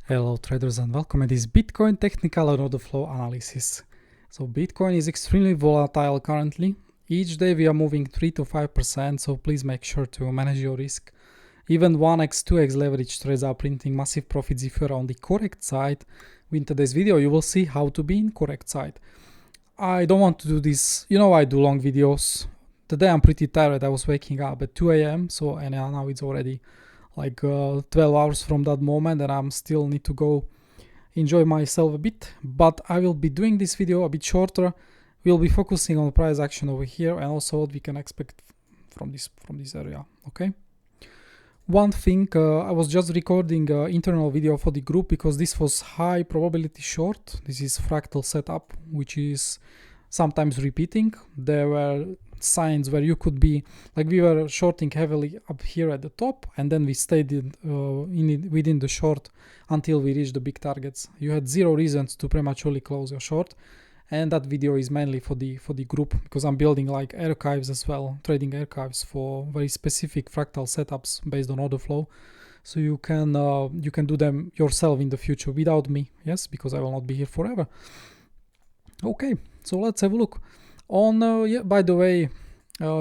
Hello traders and welcome to this Bitcoin technical and order flow analysis. So Bitcoin is extremely volatile currently. Each day we are moving 3 to 5%, so please make sure to manage your risk. Even 1x, 2x leverage trades are printing massive profits if you're on the correct side. In today's video you will see how to be in correct side. I don't want to do this, I do long videos. Today I'm pretty tired. I was waking up at 2 a.m. and now it's already like 12 hours from that moment and I'm still need to go enjoy myself a bit, but I will be doing this video a bit shorter. We'll be focusing on price action over here and also what we can expect from this area. Okay, one thing, I was just recording internal video for the group because this was high probability short. This is fractal setup, which is sometimes repeating. There were signs where you could be like, we were shorting heavily up here at the top and then we stayed within the short until we reached the big targets. You had zero reasons to prematurely close your short, and that video is mainly for the group because I'm building like archives as well, trading archives for very specific fractal setups based on order flow, so you can do them yourself in the future without me. Yes, because I will not be here forever. Okay, so let's have a look. By the way,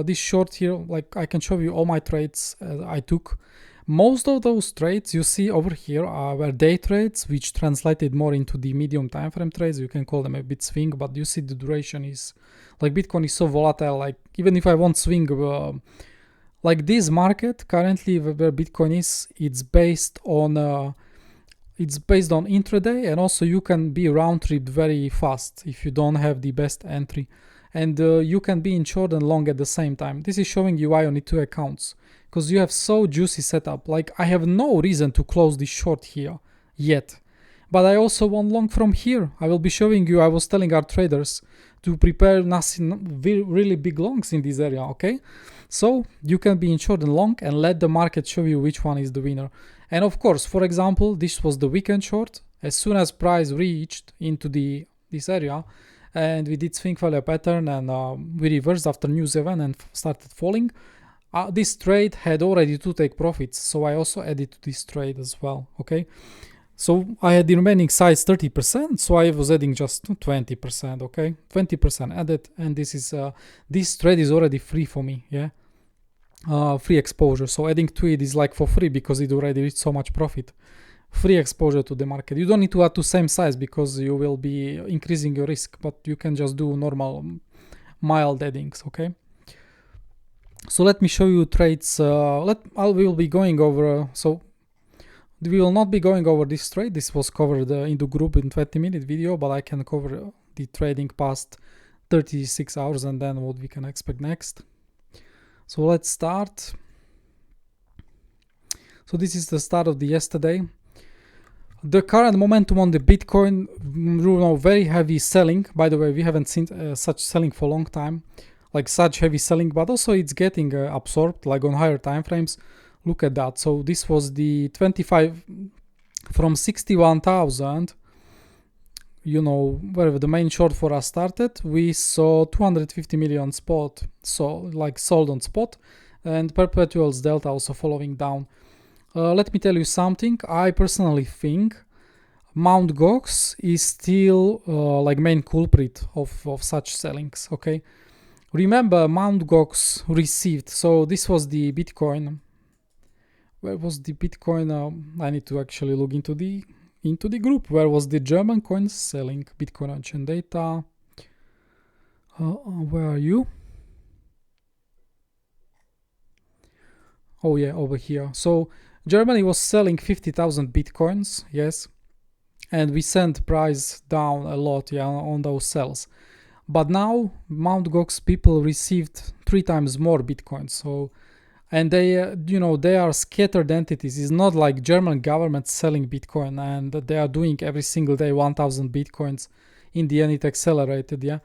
this short here, like I can show you all my trades I took. Most of those trades you see over here were day trades, which translated more into the medium time frame trades. You can call them a bit swing, but you see the duration is like Bitcoin is so volatile. Like even if I want swing, like this market currently where Bitcoin is, it's based on intraday, and also you can be round tripped very fast if you don't have the best entry. And you can be in short and long at the same time. This is showing you why you need two accounts, because you have so juicy setup. Like I have no reason to close this short here yet, but I also want long from here. I will be showing you. I was telling our traders to prepare nothing really big longs in this area. Okay, so you can be in short and long and let the market show you which one is the winner. And of course, for example, this was the weekend short. As soon as price reached into this area and we did swing failure pattern and we reversed after news event and started falling, this trade had already to take profits, so I also added to this trade as well. Okay, so I had the remaining size 30%, so I was adding just 20%. Okay, 20% added, and this trade is already free for me. Yeah, free exposure. So adding to it is like for free because it already reached so much profit. Free exposure to the market. You don't need to add to same size because you will be increasing your risk, but you can just do normal mild addings. Okay, so let me show you trades. We will be going over, so we will not be going over this trade. This was covered in the group in 20-minute video, but I can cover the trading past 36 hours and then what we can expect next. So let's start. So this is the start of the yesterday. The current momentum on the Bitcoin, very heavy selling. By the way, we haven't seen such selling for a long time, like such heavy selling, but also it's getting absorbed like on higher time frames. Look at that. So this was the 25 from 61,000, wherever the main short for us started. We saw 250 million spot, so like sold on spot, and perpetuals delta also following down. Let me tell you something. I personally think Mt. Gox is still like main culprit of such sellings. Okay, remember Mt. Gox received. So this was the Bitcoin. Where was the Bitcoin? I need to actually look into the group. Where was the German coins selling? Bitcoin action data. Where are you? Oh yeah, over here. So Germany was selling 50,000 Bitcoins, yes, and we sent price down a lot, yeah, on those sells. But now Mt. Gox people received 3 times more Bitcoins. So, and they, they are scattered entities. It's not like German government selling Bitcoin and they are doing every single day 1,000 Bitcoins. In the end, it accelerated, yeah.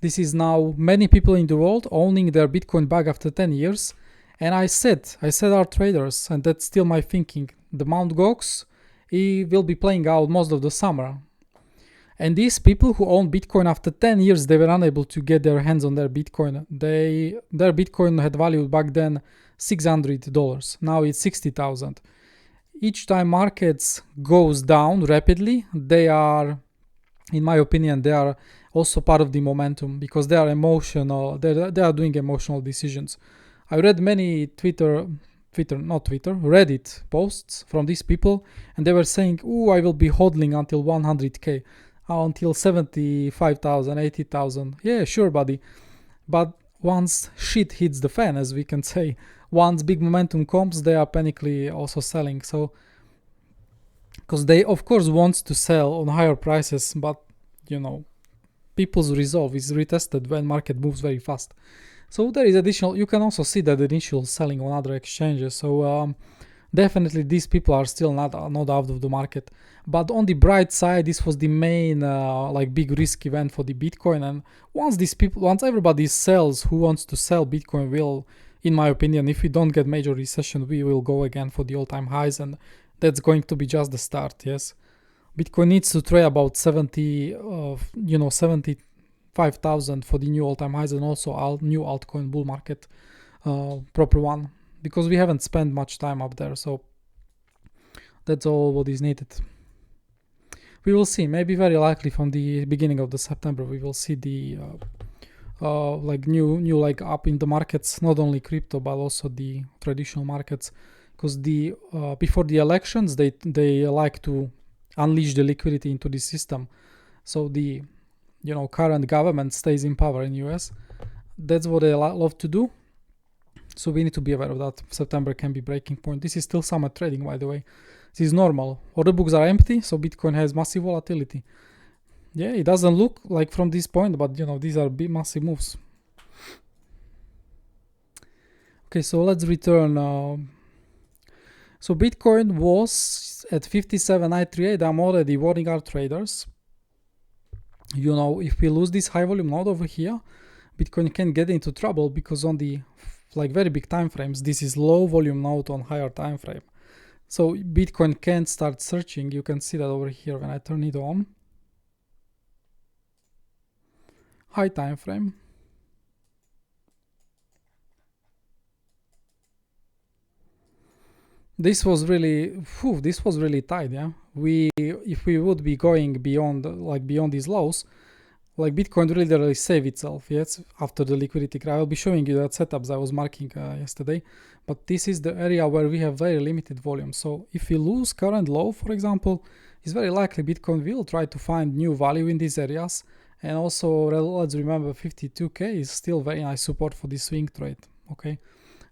This is now many people in the world owning their Bitcoin back after 10 years. And I said our traders, and that's still my thinking, the Mt. Gox, he will be playing out most of the summer. And these people who own Bitcoin after 10 years, they were unable to get their hands on their Bitcoin. Their Bitcoin had value back then $600. Now it's 60,000. each time markets goes down rapidly, they are, in my opinion, they are also part of the momentum, because they are emotional. They are doing emotional decisions. I read many Reddit posts from these people, and they were saying, "Oh, I will be hodling until 100k, until 75,000, 80,000." Yeah, sure, buddy. But once shit hits the fan, as we can say, once big momentum comes, they are panically also selling. So, because they of course want to sell on higher prices, but you know, people's resolve is retested when market moves very fast. So there is additional, you can also see that the initial selling on other exchanges. So definitely these people are still not out of the market. But on the bright side, this was the main like big risk event for the Bitcoin. And once everybody sells who wants to sell, Bitcoin will, in my opinion, if we don't get major recession, we will go again for the all-time highs, and that's going to be just the start. Yes, Bitcoin needs to trade about 75,000 for the new all-time highs, and also new altcoin bull market, proper one, because we haven't spent much time up there. So that's all what is needed. We will see. Maybe very likely from the beginning of the September, we will see the like new like up in the markets, not only crypto but also the traditional markets, because the before the elections they like to unleash the liquidity into the system, so the current government stays in power in US. That's what they love to do. So we need to be aware of that. September can be breaking point. This is still summer trading, by the way. This is normal. Order books are empty, so Bitcoin has massive volatility. Yeah, it doesn't look like from this point, but these are big massive moves. Okay, so let's return. So Bitcoin was at 57,938. I'm already warning our traders. If we lose this high volume node over here, Bitcoin can get into trouble, because on the very big time frames, this is low volume node on higher time frame. So Bitcoin can start searching. You can see that over here when I turn it on. High time frame. This was really tight. Yeah, if we would be going beyond these lows, Bitcoin really save itself. Yes, after the liquidity crash. I will be showing you that setups I was marking yesterday, but this is the area where we have very limited volume. So if we lose current low, for example, it's very likely Bitcoin will try to find new value in these areas. And also let's remember 52k is still very nice support for this swing trade. Okay,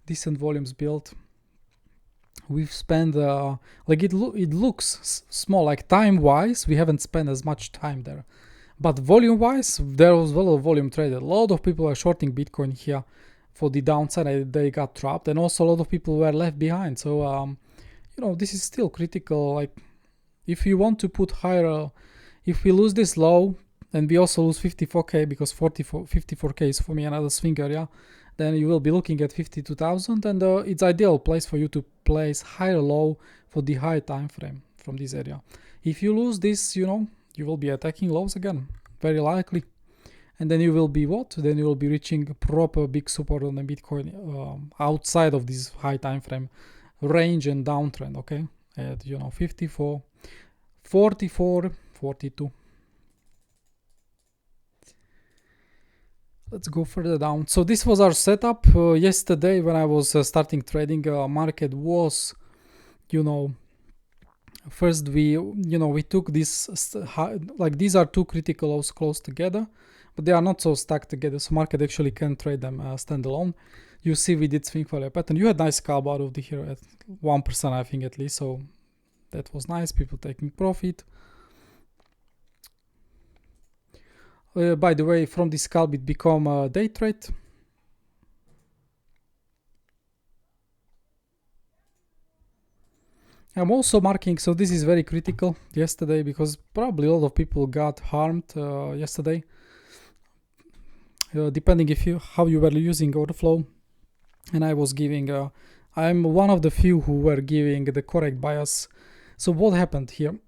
decent volumes built. We've spent it looks small, like time wise we haven't spent as much time there, but volume wise there was a lot of volume traded. A lot of people are shorting Bitcoin here for the downside. They got trapped, and also a lot of people were left behind. So this is still critical. Like if you want to put higher, if we lose this low and we also lose 54k, because 54k is for me another swing area, then you will be looking at 52,000, and it's ideal place for you to place higher low for the high time frame from this area. If you lose this, you will be attacking lows again, very likely, and then you will be then you will be reaching proper big support on the Bitcoin outside of this high time frame range and downtrend. Okay, at 54, 44, 42. Let's go further down. So this was our setup yesterday when I was starting trading. Market was, first we took this these are two critical lows close together, but they are not so stuck together. So market actually can trade them standalone. You see, we did swing for a pattern. You had nice scalp out of here at 1%, I think, at least. So that was nice. People taking profit. By the way, from this scalp it become a day trade. I'm also marking, so this is very critical yesterday, because probably a lot of people got harmed yesterday, depending how you were using order flow. And I was giving, I'm one of the few who were giving the correct bias. So what happened here?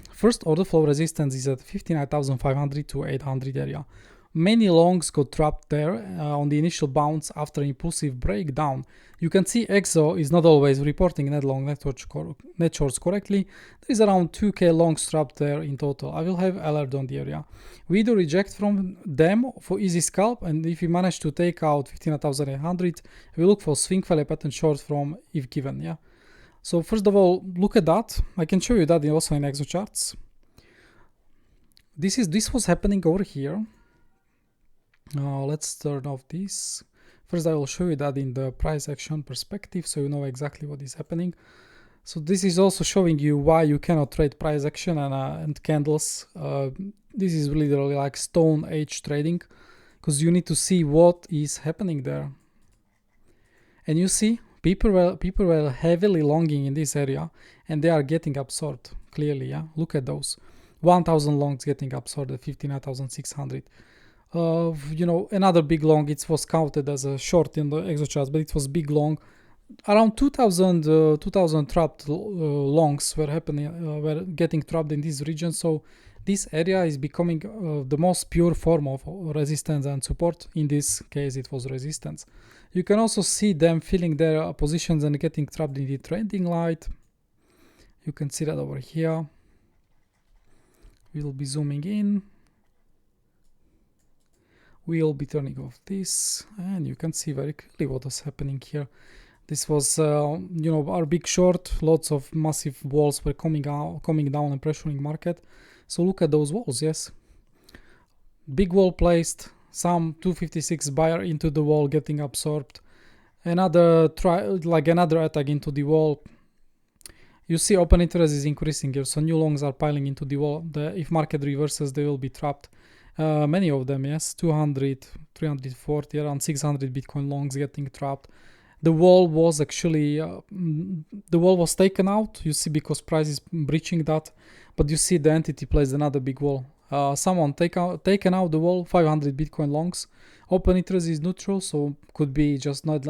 First, order flow resistance is at 59,500 to 800 area. many longs got trapped there on the initial bounce after impulsive breakdown. You can see Exo is not always reporting net long, net shorts correctly. There is around 2k longs trapped there in total. I will have alert on the area. We do reject from them for easy scalp, and if we manage to take out 15,800, we look for swing failure pattern short from if given. Yeah. So first of all, look at that. I can show you that also in Exocharts. This was happening over here. Let's turn off this. First, I will show you that in the price action perspective, so you know exactly what is happening. So this is also showing you why you cannot trade price action and candles. This is literally like stone age trading, because you need to see what is happening there. And you see, people were heavily longing in this area, and they are getting absorbed clearly. Yeah, look at those. 1,000 longs getting absorbed at 59,600. You know, another big long, it was counted as a short in the Exocharts, but it was big long. Around 2,000 trapped longs were getting trapped in this region. So this area is becoming the most pure form of resistance and support. In this case, it was resistance. You can also see them filling their positions and getting trapped in the Tradingdifferent. You can see that over here. We'll be zooming in. We'll be turning off this, and you can see very clearly what is happening here. This was, you know, our big short. Lots of massive walls were coming down and pressuring market. So look at those walls. Yes, big wall placed. Some 256 buyer into the wall getting absorbed. Another attack into the wall. You see, open interest is increasing here, so new longs are piling into the wall. If market reverses, they will be trapped. Many of them, yes, 200, 340, around 600 Bitcoin longs getting trapped. The wall was actually, the wall was taken out, you see, because price is breaching that. But you see the entity plays another big wall. Someone taken out the wall, 500 Bitcoin longs. Open interest is neutral, so could be just not...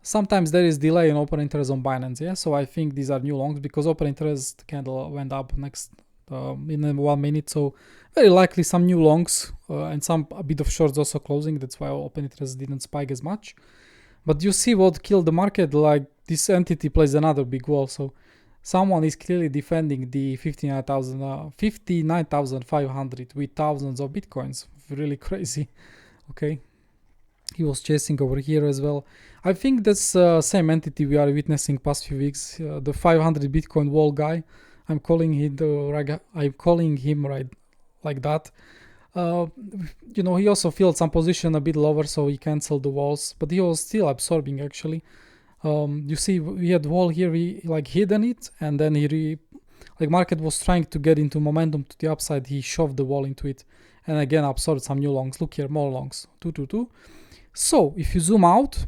sometimes there is delay in open interest on Binance, yeah. So I think these are new longs because open interest candle went up next in 1 minute. So very likely some new longs and a bit of shorts also closing. That's why open interest didn't spike as much. But you see what killed the market, like this entity plays another big wall. So someone is clearly defending the 59,500 with thousands of Bitcoins. Really crazy. Okay. He was chasing over here as well. I think that's same entity we are witnessing past few weeks. The 500 Bitcoin wall guy. I'm calling him right like that. You know, he also filled some position a bit lower, so he canceled the walls, but he was still absorbing actually. You see, we had wall here, he like hidden it, and then market was trying to get into momentum to the upside. He shoved the wall into it, and again absorbed some new longs. Look here, more longs, 222. So if you zoom out,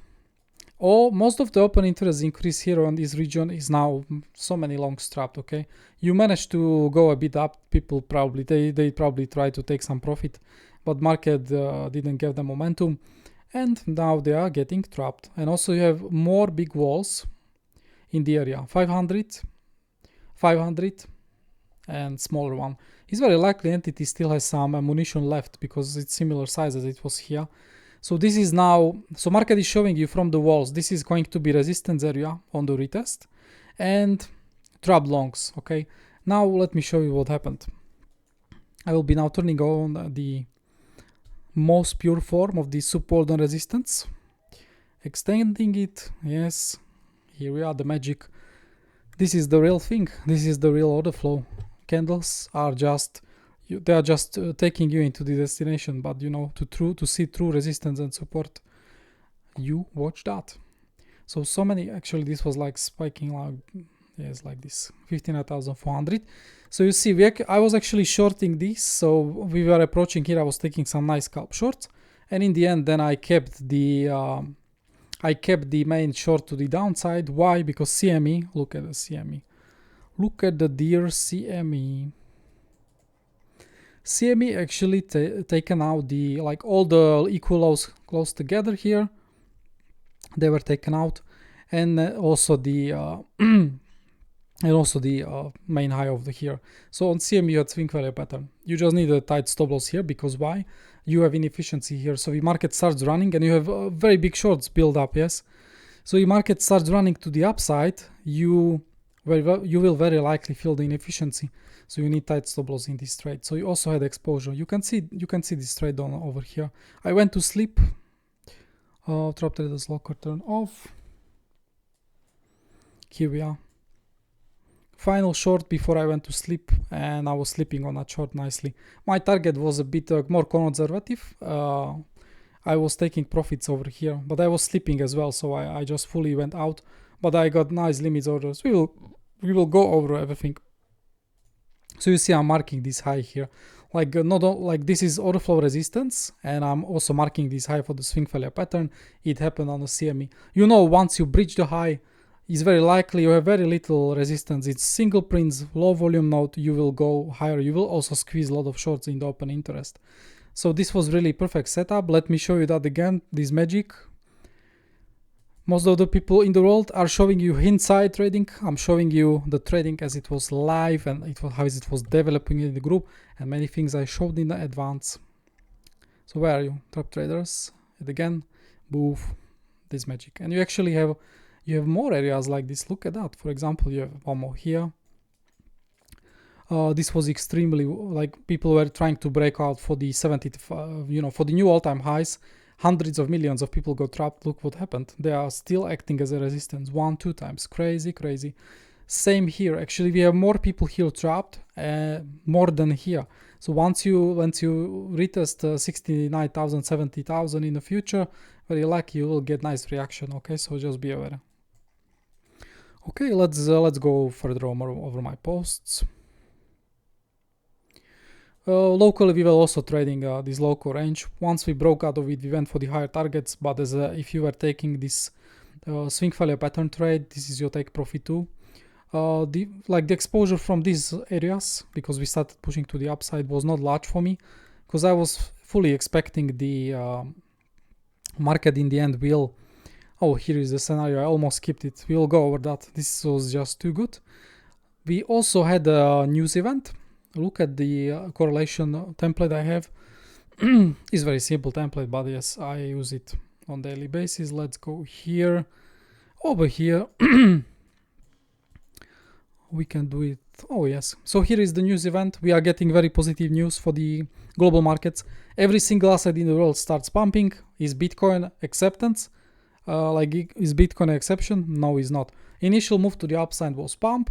most of the open interest increase here on this region is now so many longs trapped. Okay, you managed to go a bit up. People probably they probably try to take some profit, but market didn't give them momentum, and now they are getting trapped. And also you have more big walls in the area, 500, and smaller one. It's very likely entity still has some ammunition left because it's similar size as it was here. So this is now, so market is showing you from the walls, this is going to be resistance area on the retest and trapped longs. Okay, now let me show you what happened. I will be now turning on the most pure form of the support and resistance, extending it. Yes, here we are, the magic. This is the real thing. This is the real order flow. Candles are just they are just taking you into the destination, but you know, to see true resistance and support, you watch that. So many, actually this was like spiking like, yes, like this, 59,400. So you see, I was actually shorting this, so we were approaching here. I was taking some nice scalp shorts, and in the end then I kept the main short to the downside. Why? Because CME, look at the CME, look at the dear CME. CME actually taken out the, like all the equal lows close together here, they were taken out, and also the and also the main high over here. So on CME you had swing failure pattern. You just need a tight stop loss here, because why? You have inefficiency here. So the market starts running and you have very big shorts build up, yes? So the market starts running to the upside, you will very likely feel the inefficiency. So you need tight stop loss in this trade. So you also had exposure. You can see this trade on over here. I went to sleep. Drop traders locker turn off. Here we are. Final short before I went to sleep, and I was sleeping on that short nicely. My target was a bit more conservative. I was taking profits over here, but I was sleeping as well, so I just fully went out. But I got nice limits orders. We will go over everything. So you see I'm marking this high here. Like like this is order flow resistance, and I'm also marking this high for the swing failure pattern. It happened on the CME. You know, once you breach the high, it's very likely you have very little resistance. It's single prints, low volume node, you will go higher. You will also squeeze a lot of shorts in the open interest. So this was really perfect setup. Let me show you that again, this magic. Most of the people in the world are showing you inside trading. I'm showing you the trading as it was live and how it was developing in the group, and many things I showed in the advance. So where are you? Top traders. And again, move this magic. And you actually have more areas like this. Look at that. For example, you have one more here. This was extremely, like, people were trying to break out for the 70, for the new all-time highs. Hundreds of millions of people got trapped. Look what happened. They are still acting as a resistance 1-2 times. Crazy. Same here. Actually, we have more people here trapped, more than here. So once you retest 69,000, 70,000 in the future, very likely you will get nice reaction. Okay, so just be aware. Okay, let's go further over my posts. Locally, we were also trading this local range. Once we broke out of it, we went for the higher targets. But as if you were taking this swing failure pattern trade, this is your take profit too. The exposure from these areas, because we started pushing to the upside, was not large for me, because I was fully expecting the market in the end will. Oh, here is the scenario. I almost skipped it. We will go over that. This was just too good. We also had a news event. Look at the correlation template I have. It's very simple template, but yes, I use it on daily basis. Let's go here. Over here. We can do it. Oh yes. So here is the news event. We are getting very positive news for the global markets. Every single asset in the world starts pumping. Is Bitcoin acceptance? Is Bitcoin an exception? No, it's not. Initial move to the upside was pump.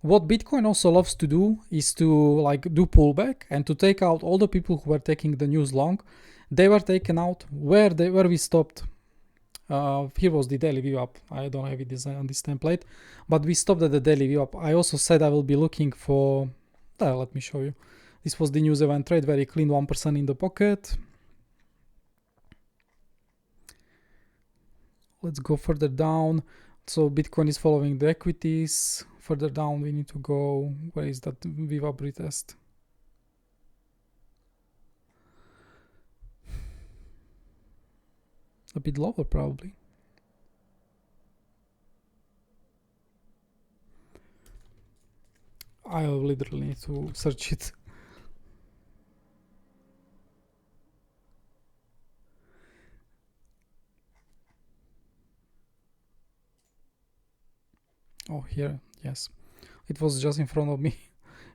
What Bitcoin also loves to do is to do pullback and to take out all the people who were taking the news long. They were taken out where we stopped. Here was the daily view up. I don't have it on this template, but we stopped at the daily view up. I also said I will be looking for. Let me show you. This was the news event trade. Very clean, 1% in the pocket. Let's go further down. So Bitcoin is following the equities. Further down we need to go. Where is that VWAP retest? A bit lower probably. I literally need to search it. Oh, here, yes. It was just in front of me.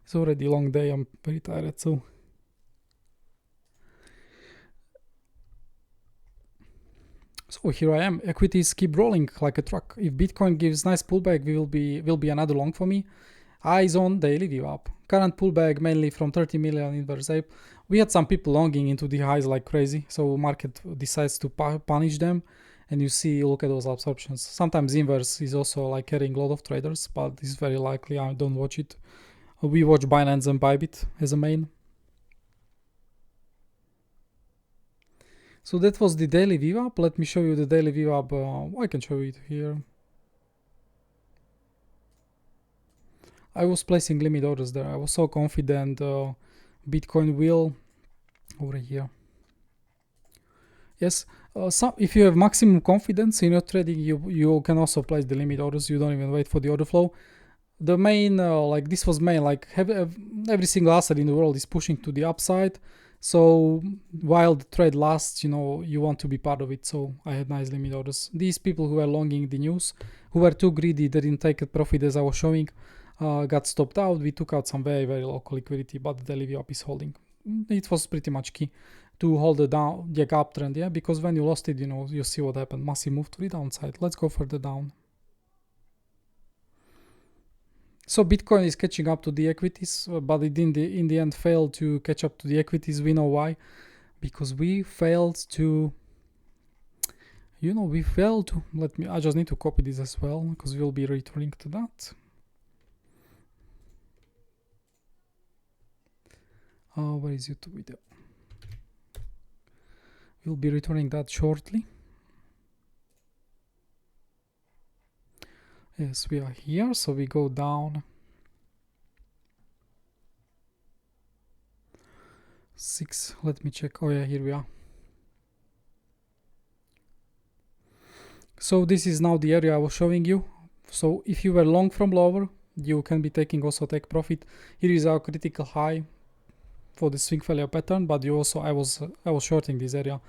It's already a long day, I'm very tired, so. So here I am. Equities keep rolling like a truck. If Bitcoin gives nice pullback, will be another long for me. Eyes on daily view up. Current pullback mainly from 30 million inverse ape. We had some people longing into the highs like crazy, so market decides to punish them. And you see, look at those absorptions. Sometimes inverse is also carrying a lot of traders, but it's very likely I don't watch it. We watch Binance and Bybit as a main. So that was the daily view up. Let me show you the daily view up. I can show it here. I was placing limit orders there. I was so confident Bitcoin will over here. Yes, if you have maximum confidence in your trading, you can also place the limit orders. You don't even wait for the order flow. the main like this was main, like every single asset in the world is pushing to the upside. So while the trade lasts, you know, you want to be part of it. So I had nice limit orders. These people who were longing the news, who were too greedy, they didn't take a profit as I was showing, got stopped out. We took out some very, very local liquidity, but the daily VWAP is holding. It was pretty much key to hold the uptrend, yeah, because when you lost it, you know, you see what happened. Massive move to the downside. Let's go further down. So Bitcoin is catching up to the equities, but it in the end failed to catch up to the equities. We know why, because we failed to, you know, I just need to copy this as well, because we'll be returning to that. Where is YouTube video? We'll be returning that shortly. Yes, we are here, so we go down 6. Let me check. Oh yeah, here we are. So this is now the area I was showing you. So if you were long from lower, you can be taking also take profit. Here is our critical high for the swing failure pattern, but you also I was shorting this area.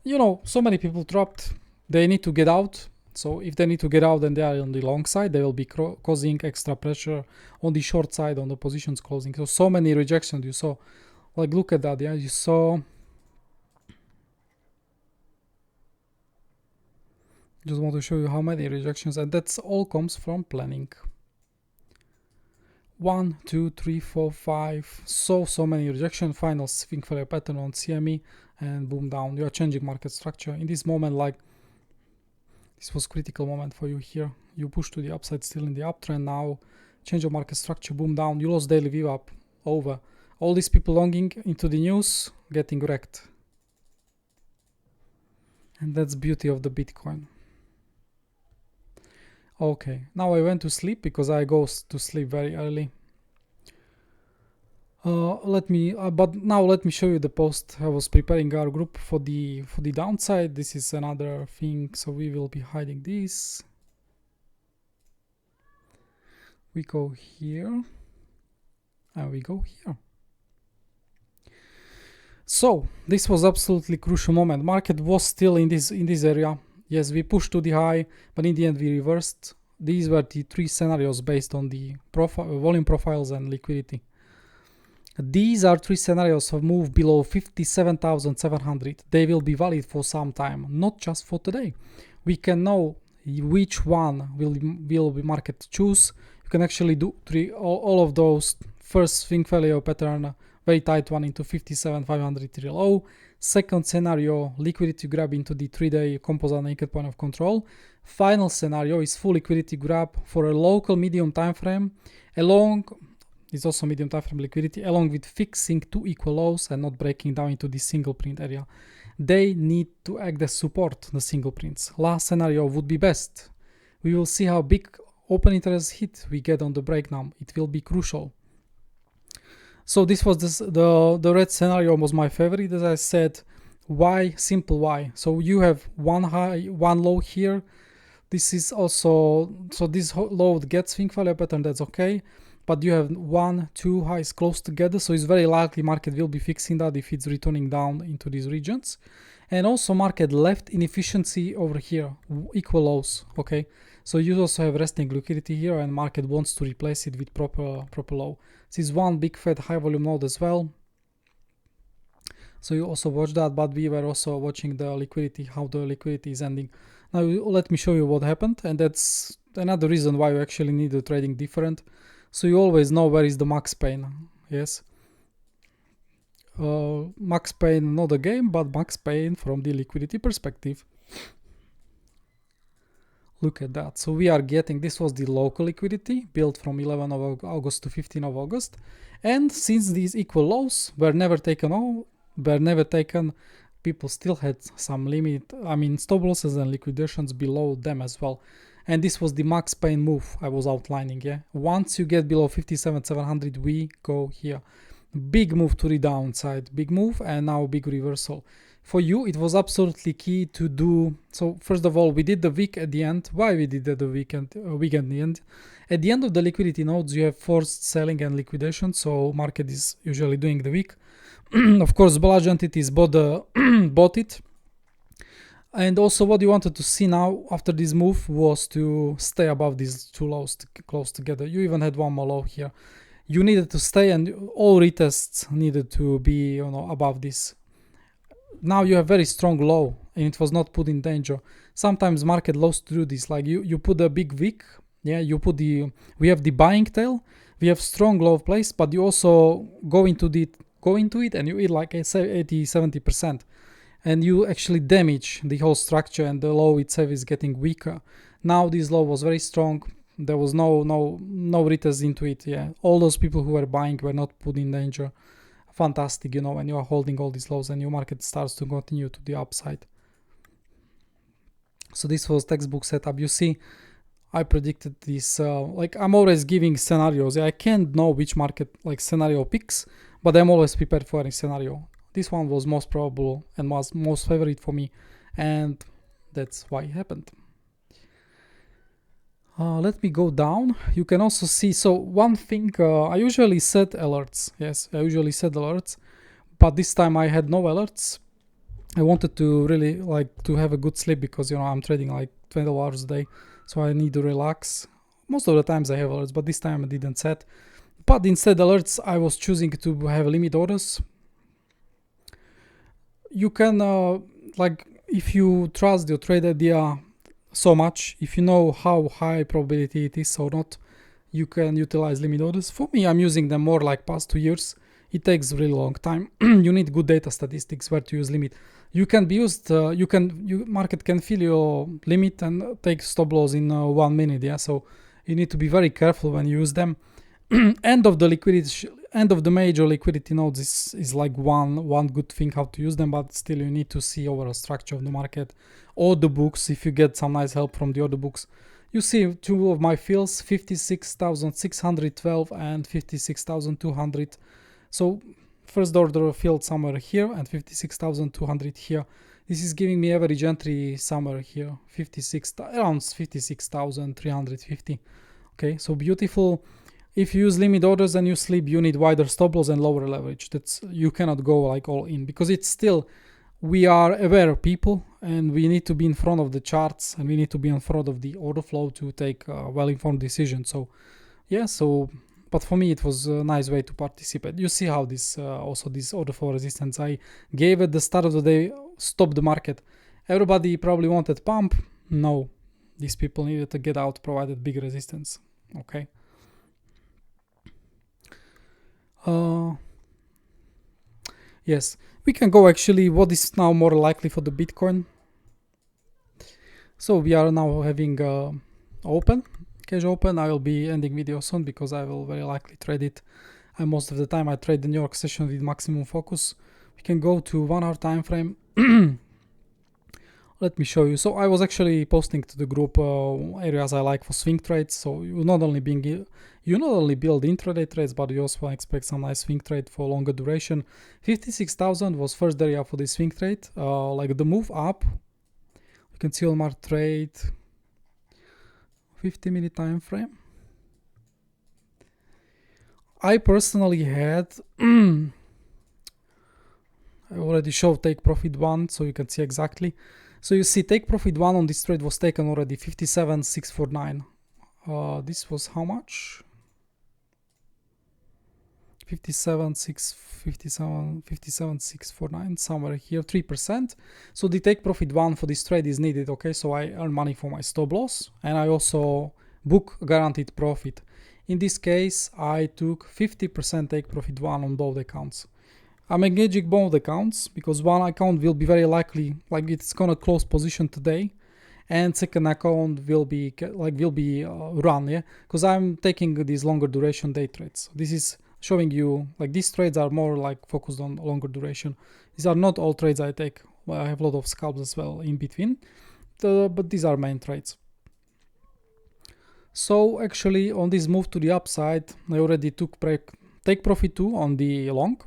You know, so many people dropped. They need to get out. So if they need to get out and they are on the long side, they will be causing extra pressure on the short side on the positions closing. So many rejections you saw. Like look at that, yeah, you saw. Just want to show you how many rejections, and that's all comes from planning. 1, 2, 3, 4, 5. So many rejections. Final swing failure pattern on CME, and boom down. You are changing market structure in this moment. Like this was critical moment for you here. You push to the upside, still in the uptrend now. Change of market structure, boom down. You lost daily VWAP, over. All these people longing into the news, getting wrecked. And that's beauty of the Bitcoin. Okay, now I went to sleep because I go to sleep very early. But now let me show you the post. I was preparing our group for the downside. This is another thing, so we will be hiding this. We go here, and we go here. So this was absolutely crucial moment. Market was still in this area. Yes, we pushed to the high, but in the end we reversed. These were the 3 scenarios based on the volume profiles and liquidity. These are 3 scenarios of move below 57,700. They will be valid for some time, not just for today. We can know which one will be market choose. You can actually do all of those. First swing failure pattern, very tight one into 57,500 real low. Second scenario, liquidity grab into the 3-day composite naked point of control. Final scenario is full liquidity grab for a local medium time frame, is also medium time frame liquidity, along with fixing 2 equal lows and not breaking down into the single print area. They need to act as support, the single prints. Last scenario would be best. We will see how big open interest hit we get on the breakdown. It will be crucial. So this was the red scenario was my favorite, as I said. Why? Simple why. So you have one high, one low here. This is also, so this low gets swing failure pattern, that's okay. But you have 1, 2 highs close together, so it's very likely market will be fixing that if it's returning down into these regions. And also market left inefficiency over here, equal lows, okay? So you also have resting liquidity here, and market wants to replace it with proper low. This is one big fat high volume node as well. So you also watch that, but we were also watching the liquidity, how the liquidity is ending. Now let me show you what happened, and that's another reason why you actually need the trading different. So you always know where is the max pain, yes. Max pain, not a game, but max pain from the liquidity perspective. Look at that. So we are getting, this was the local liquidity built from 11 of August to 15 of August. And since these equal lows were never taken, people still had some limit, stop losses and liquidations below them as well. And this was the max pain move I was outlining, yeah. Once you get below 57,700, we go here. Big move to the downside, big move, and now big reversal. for you it was absolutely key to do. So first of all, we did the wick at the end. Why we did the weekend at the end? At the end of the liquidity nodes, you have forced selling and liquidation. So market is usually doing the wick. Of course, large entities bought it. And also what you wanted to see now after this move was to stay above these two lows close together. You even had one more low here. You needed to stay, and all retests needed to be, you know, above this. Now you have very strong low and it was not put in danger. Sometimes market loves to do this, like you put a big wick, yeah, you put we have the buying tail, we have strong low place, but you also go into it and you eat like 80-70%. And you actually damage the whole structure, and the low itself is getting weaker. Now this low was very strong. There was no retest into it. Yeah, all those people who were buying were not put in danger. Fantastic, you know, when you are holding all these lows and your market starts to continue to the upside. So this was textbook setup. You see, I predicted this. Like I'm always giving scenarios. I can't know which market like scenario picks, but I'm always prepared for any scenario. This one was most probable and was most favorite for me, and that's why it happened. Let me go down. You can also see, so one thing, I usually set alerts. Yes, I usually set alerts, but this time I had no alerts. I wanted to really like to have a good sleep because, you know, I'm trading like 12 hours a day, so I need to relax. Most of the times I have alerts, but this time I didn't set. But instead alerts, I was choosing to have limit orders. You can, like, if you trust your trade idea so much, if you know how high probability it is or not, you can utilize limit orders. For me, I'm using them more like past 2 years. It takes a really long time. You need good data statistics where to use limit. You can be used, market can fill your limit and take stop loss in 1 minute. Yeah, so you need to be very careful when you use them. End of the major liquidity nodes is like one good thing how to use them, but still you need to see overall structure of the market. Order books, if you get some nice help from the order books. You see two of my fills, 56,612 and 56,200. So first order filled somewhere here and 56,200 here. This is giving me average entry somewhere here, around 56,350. Okay, so beautiful. If you use limit orders and you sleep, you need wider stop loss and lower leverage. You cannot go like all in, because it's still, we are aware people and we need to be in front of the charts and we need to be in front of the order flow to take a well-informed decision. So yeah, but for me it was a nice way to participate. You see how this order flow resistance I gave at the start of the day stopped the market. Everybody probably wanted pump. No, these people needed to get out, provided big resistance. Okay. Yes, we can go actually what is now more likely for the Bitcoin. So we are now having cash open. I will be ending video soon because I will very likely trade it. And most of the time I trade the New York session with maximum focus. We can go to 1 hour time frame. Let me show you. So I was actually posting to the group areas I like for swing trades. So you not only build intraday trades, but you also expect some nice swing trade for longer duration. 56,000 was first area for this swing trade. Like the move up, you can see on my trade 50-minute time frame. I personally had I already showed take profit 1, so you can see exactly. So you see take profit 1 on this trade was taken already, 57,649. This was how much? 57,649, somewhere here, 3%. So the take profit 1 for this trade is needed. Okay, so I earn money for my stop loss and I also book guaranteed profit. In this case, I took 50% take profit 1 on both accounts. I'm engaging both accounts because one account will be very likely, like it's gonna close position today, and second account will be run, yeah, because I'm taking these longer duration day trades. So this is showing you like these trades are more like focused on longer duration. These are not all trades I take. Well, I have a lot of scalps as well in between, but these are main trades. So actually on this move to the upside, I already took take profit 2 on the long.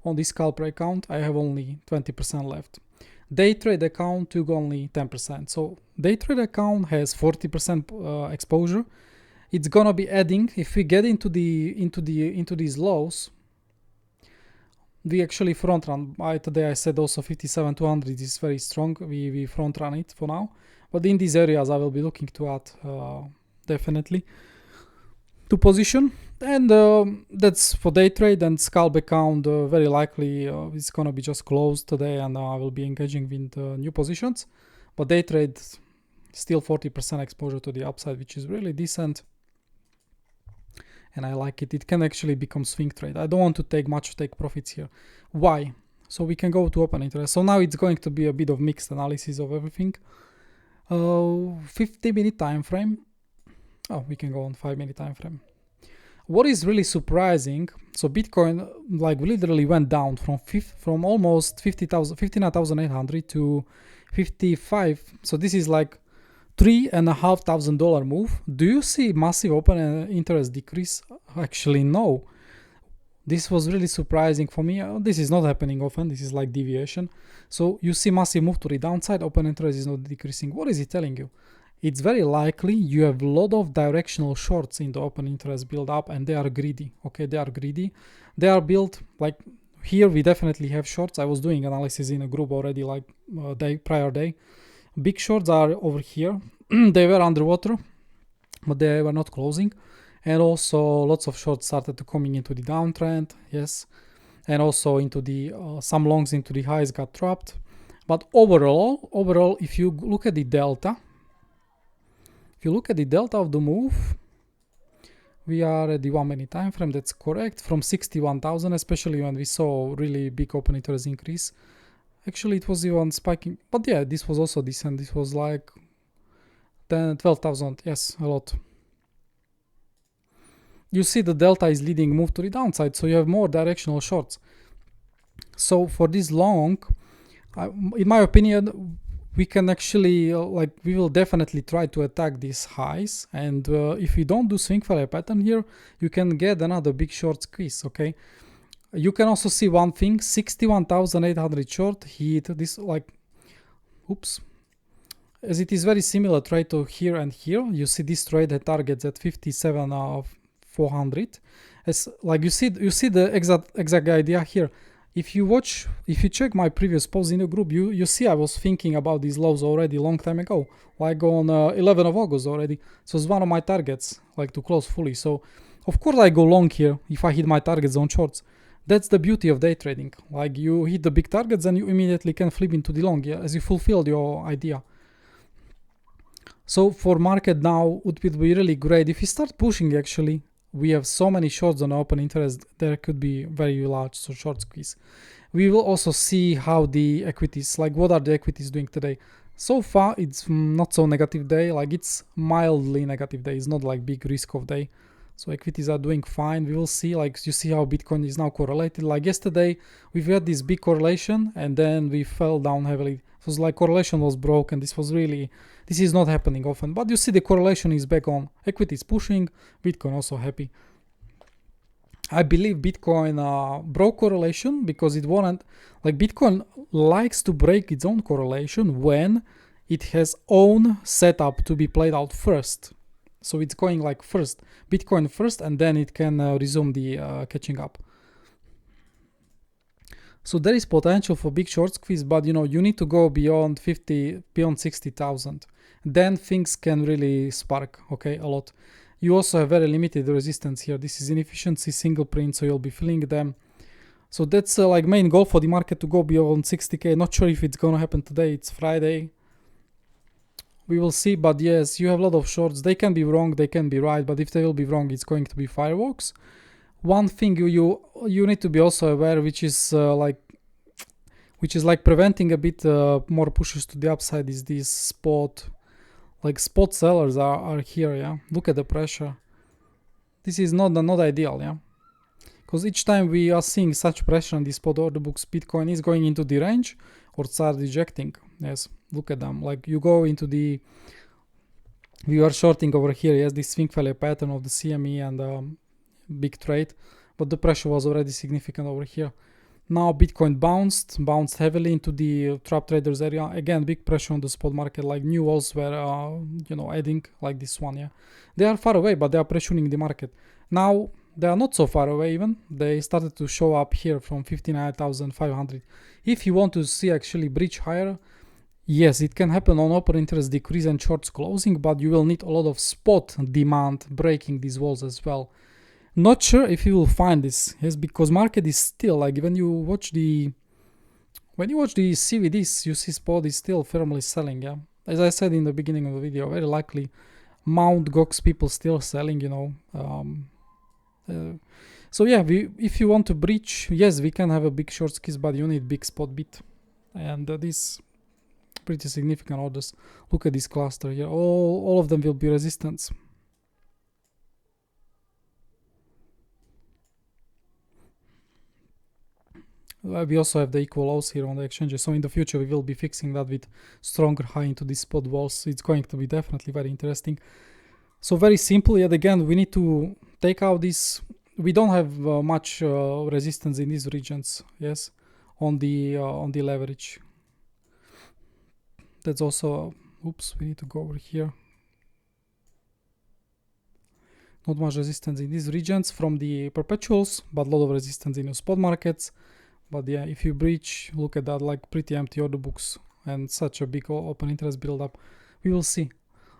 on this scalper account, I have only 20% left. Daytrade account took only 10%. So Daytrade account has 40% exposure. It's gonna be adding, if we get into these lows, we actually front run. Today I said also 57,200 is very strong. We front run it for now, but in these areas I will be looking to add definitely to position. And that's for day trade. And scalp account very likely it's gonna be just closed today, and I will be engaging with new positions. But day trade still 40% exposure to the upside, which is really decent. And I like it. It can actually become swing trade. I don't want to take profits here. Why? So we can go to open interest. So now it's going to be a bit of mixed analysis of everything. 50-minute time frame. Oh, we can go on 5-minute time frame. What is really surprising, so Bitcoin like literally went down from almost 59,800 to 55. So this is like $3,500 move. Do you see massive open interest decrease? Actually, no. This was really surprising for me. This is not happening often. This is like deviation. So you see massive move to the downside. Open interest is not decreasing. What is it telling you? It's very likely you have a lot of directional shorts in the open interest build up, and they are greedy. Okay, they are greedy. They are built like here. We definitely have shorts. I was doing analysis in a group already, like prior day. Big shorts are over here. They were underwater, but they were not closing. And also lots of shorts started to coming into the downtrend, yes. And also into the some longs into the highs got trapped. But overall, if you look at the delta, of the move, we are at the 1-minute time frame. That's correct. From 61,000, especially when we saw really big open interest increase. Actually, it was even spiking, but yeah, this was also decent. This was like 12,000. Yes, a lot. You see the delta is leading move to the downside, so you have more directional shorts. So for this long, in my opinion, we can actually we will definitely try to attack these highs. And if we don't do swing failure pattern here, you can get another big short squeeze. Okay. You can also see one thing, 61,800 short hit this oops, as it is very similar trade to here and here. You see this trade that targets at 57,400. As like you see the exact idea here. If you check my previous post in the group, you see I was thinking about these lows already a long time ago, like on 11th of August already. So it's one of my targets, like to close fully. So of course I go long here if I hit my targets on shorts. That's the beauty of day trading. Like you hit the big targets and you immediately can flip into the long, yeah, as you fulfilled your idea. So for market now, it would be really great if you start pushing. Actually, we have so many shorts on open interest. There could be very large short squeeze. We will also see how the equities, like what are the equities doing today. So far, it's not so negative day. Like it's mildly negative day. It's not like big risk of day. So equities are doing fine. We will see, like you see how Bitcoin is now correlated. Like yesterday, we've had this big correlation and then we fell down heavily. It was like correlation was broken. This is not happening often. But you see the correlation is back on. Equities pushing, Bitcoin also happy. I believe Bitcoin broke correlation because it wanted, like Bitcoin likes to break its own correlation when it has own setup to be played out first. So it's going like first, Bitcoin first, and then it can resume the catching up. So there is potential for big short squeeze, but you need to go beyond 60,000. Then things can really spark, okay, a lot. You also have very limited resistance here. This is inefficiency single print, so you'll be filling them. So that's like main goal for the market to go beyond 60k. Not sure if it's gonna happen today. It's Friday. We will see, but yes, you have a lot of shorts. They can be wrong, they can be right, but if they will be wrong, it's going to be fireworks. One thing you need to be also aware, which is like preventing a bit more pushes to the upside, is this spot sellers are here. Yeah, look at the pressure. This is not ideal. Yeah, because each time we are seeing such pressure on the spot order books, Bitcoin is going into the range or start rejecting. Yes, look at them. Like you go into we are shorting over here. Yes, this swing failure pattern of the CME and big trade, but the pressure was already significant over here. Now Bitcoin bounced heavily into the trap traders area. Again, big pressure on the spot market, like new walls were, adding, like this one, yeah. They are far away, but they are pressuring the market. Now, they are not so far away even. They started to show up here from 59,500. If you want to see actually breach higher, yes, it can happen on open interest decrease and shorts closing, but you will need a lot of spot demand breaking these walls as well. Not sure if you will find this, yes, because market is still, like, when you watch the CVDs, you see spot is still firmly selling, yeah. As I said in the beginning of the video, very likely Mt Gox people still selling, so yeah, if you want to breach, yes, we can have a big short squeeze, but you need big spot bid, and these pretty significant orders. Look at this cluster here, all of them will be resistance. We also have the equal lows here on the exchanges, so in the future we will be fixing that with stronger high into these spot walls. It's going to be definitely very interesting. So very simple, yet again we need to take out this. We don't have much resistance in these regions, yes, on the leverage. That's also, oops, we need to go over here. Not much resistance in these regions from the perpetuals, but a lot of resistance in the spot markets. But yeah, if you breach, look at that, like pretty empty order books and such a big open interest build up. We will see.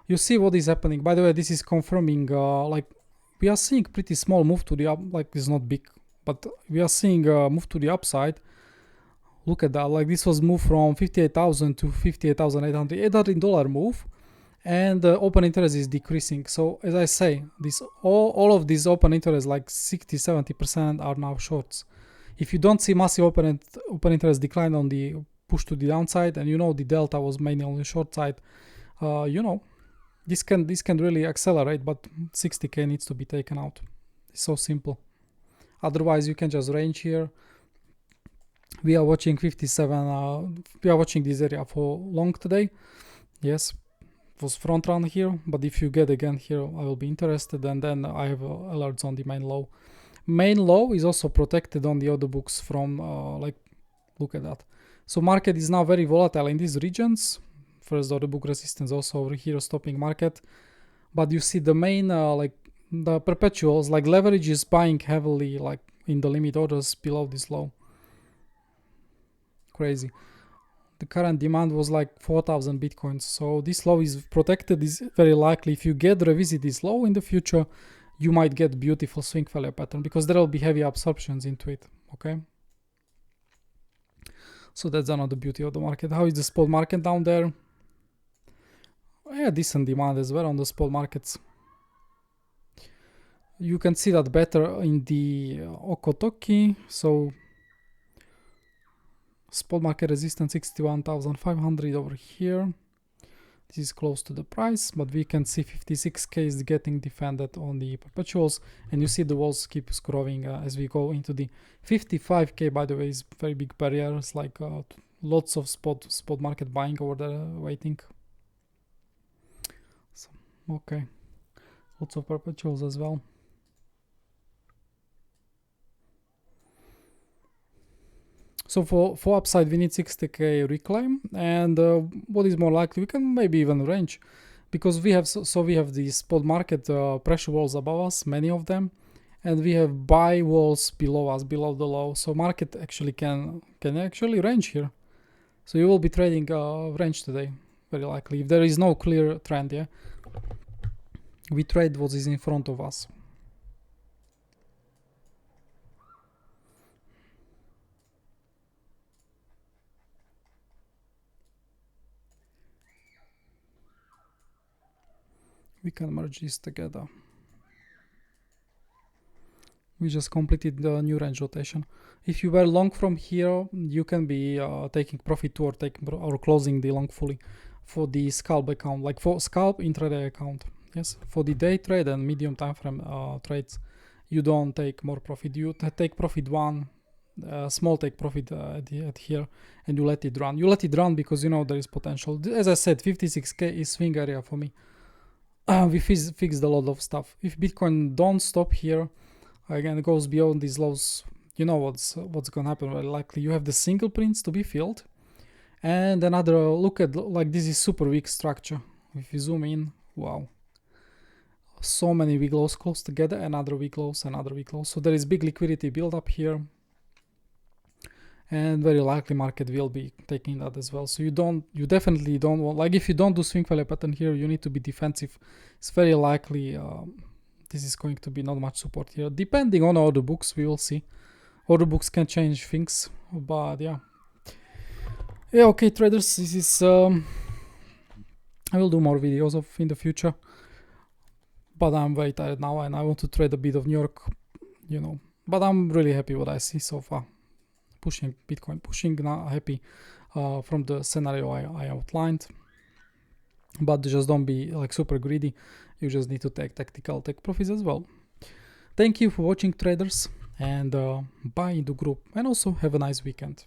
You see what is happening. By the way, this is confirming, like, we are seeing pretty small move to the up, like it's not big, but we are seeing a move to the upside. Look at that, like this was move from 58,000 to 58,800, $800 move, and open interest is decreasing. So as I say, this all of these open interest, like 60-70% are now shorts. If you don't see massive open interest decline on the push to the downside, and the delta was mainly on the short side, this can really accelerate, but 60k needs to be taken out. It's so simple. Otherwise, you can just range here. We are watching 57. We are watching this area for long today. Yes, it was front run here, but if you get again here, I will be interested, and then I have alerts on the main low. Main low is also protected on the order books from look at that. So market is now very volatile in these regions. First order book resistance also over here, stopping market. But you see the main the perpetuals, like leverage is buying heavily, like in the limit orders below this low. Crazy. The current demand was like 4,000 bitcoins. So this low is protected. Is very likely if you revisit this low in the future, you might get beautiful swing failure pattern because there will be heavy absorptions into it. Okay. So that's another beauty of the market. How is the spot market down there? Yeah, decent demand as well on the spot markets. You can see that better in the Okotoki. So spot market resistance 61,500 over here. This is close to the price, but we can see 56k is getting defended on the perpetuals, and you see the walls keep growing as we go into the 55k. By the way, is very big barriers, like lots of spot market buying over there waiting. So, okay, lots of perpetuals as well. So for upside, we need 60k reclaim, and what is more likely, we can maybe even range, because we have we have the spot market pressure walls above us, many of them, and we have buy walls below us, below the low. So market actually can actually range here. So you will be trading range today, very likely, if there is no clear trend. Yeah, we trade what is in front of us. We can merge this together. We just completed the new range rotation. If you were long from here, you can be taking profit too, or closing the long fully for the scalp account, like for scalp intraday account. Yes, for the day trade and medium time frame trades, you don't take more profit. You take profit one, small take profit at here, and you let it run. You let it run because there is potential. As I said, 56k is swing area for me. We fixed a lot of stuff. If Bitcoin don't stop here, again, it goes beyond these lows you know what's gonna happen very likely. You have the single prints to be filled, and another look at, like, this is super weak structure. If you zoom in, wow, so many weak lows close together, another weak lows, another weak lows. So there is big liquidity build up here, and very likely market will be taking that as well. So you definitely don't want, like, if you don't do swing failure pattern here, you need to be defensive. It's very likely this is going to be not much support here, depending on order books. We will see. Order books can change things, but yeah, okay, traders, this is I will do more videos of in the future, but I'm very tired now and I want to trade a bit of New York, you know, but I'm really happy what I see so far. Pushing Bitcoin, pushing, not happy from the scenario I outlined, but just don't be like super greedy. You just need to take tactical, take profits as well. Thank you for watching, traders, and buy into group, and also have a nice weekend.